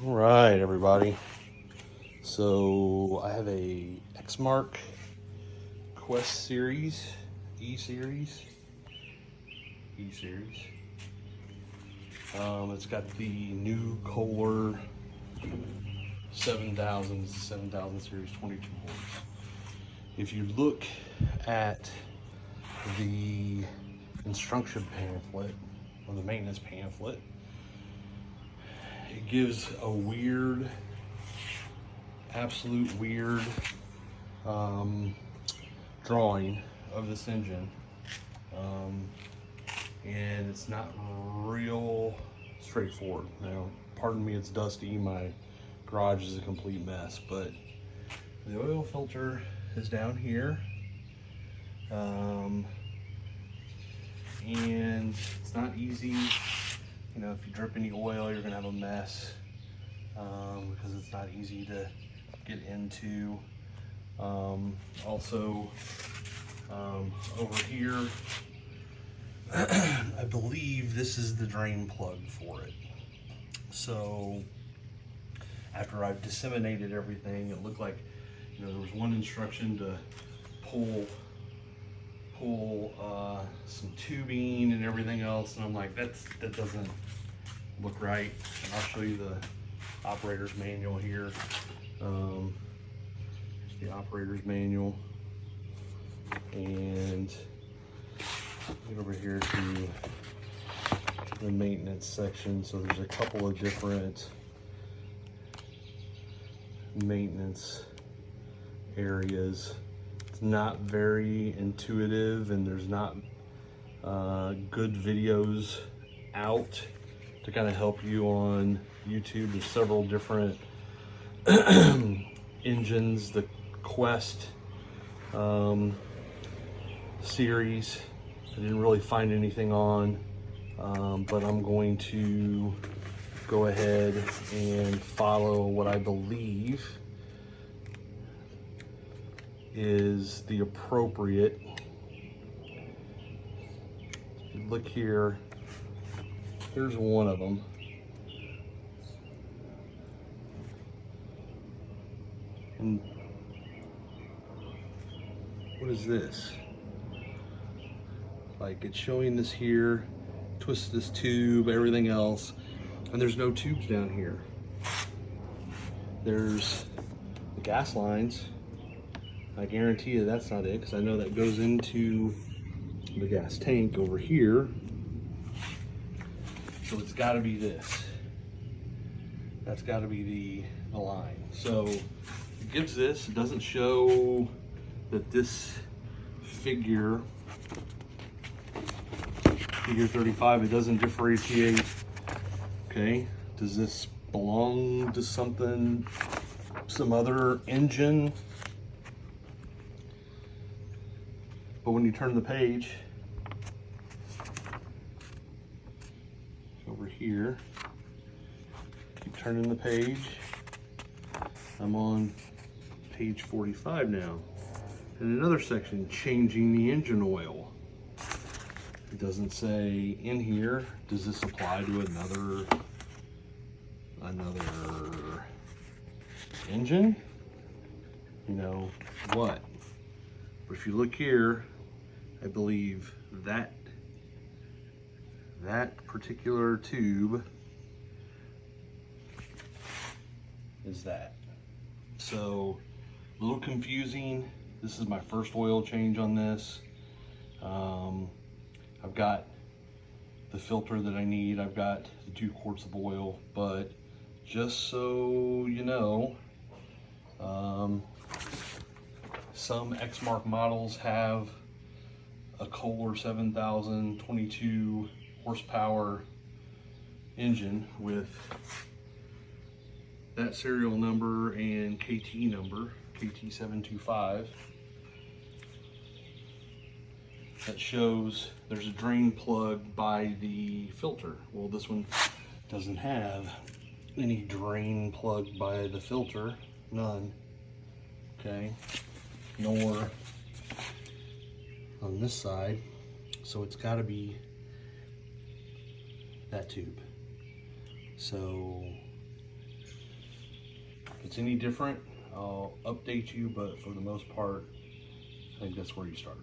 All right, everybody. So I have a ExMark Quest series, E-series. It's got the new Kohler 7000, 7000 series 22 horse. If you look at the instruction pamphlet or the maintenance pamphlet, it gives a weird, absolute weird drawing of this engine, and it's not real straightforward. Now, pardon me, it's dusty. My garage is a complete mess, but the oil filter is down here, and it's not easy. You know, if you drip any oil, you're gonna have a mess, because it's not easy to get into. Also, over here, I believe this is the drain plug for it. So after I've disseminated everything, it looked like, you know, there was one instruction to pull some tubing and everything else, and I'm like, that doesn't look right. And I'll show you the operator's manual here. Here's the operator's manual, and get over here to the maintenance section. So there's a couple of different maintenance areas. It's not very intuitive, and there's not good videos out to kind of help you on YouTube. There's several different engines, the Quest series. I didn't really find anything on, but I'm going to go ahead and follow what I believe is the appropriate. If you look here, here's one of them. And what is this? Like, it's showing this here, twist this tube, everything else, and there's no tubes down here. There's the gas lines. I guarantee you that's not it, because I know that goes into the gas tank over here. So it's got to be this. That's got to be the line. So it gives this. It doesn't show that this figure 35, it doesn't differentiate. Okay, does this belong to something, some other engine? But when you turn the page over here, keep turning the page. I'm on page 45 now. And another section, changing the engine oil. It doesn't say in here, does this apply to another engine? You know what? But if you look here, I believe that particular tube is that. So a little confusing. This is my first oil change on this. I've got the filter that I need. I've got the 2 quarts of oil, but just so you know, some ExMark models have a Kohler 7000 22 horsepower engine with that serial number and KT number, KT725. That shows there's a drain plug by the filter. Well, this one doesn't have any drain plug by the filter, none. Okay, nor on this side. So it's got to be that tube. So If it's any different, I'll update you, but for the most part, I think that's where you start.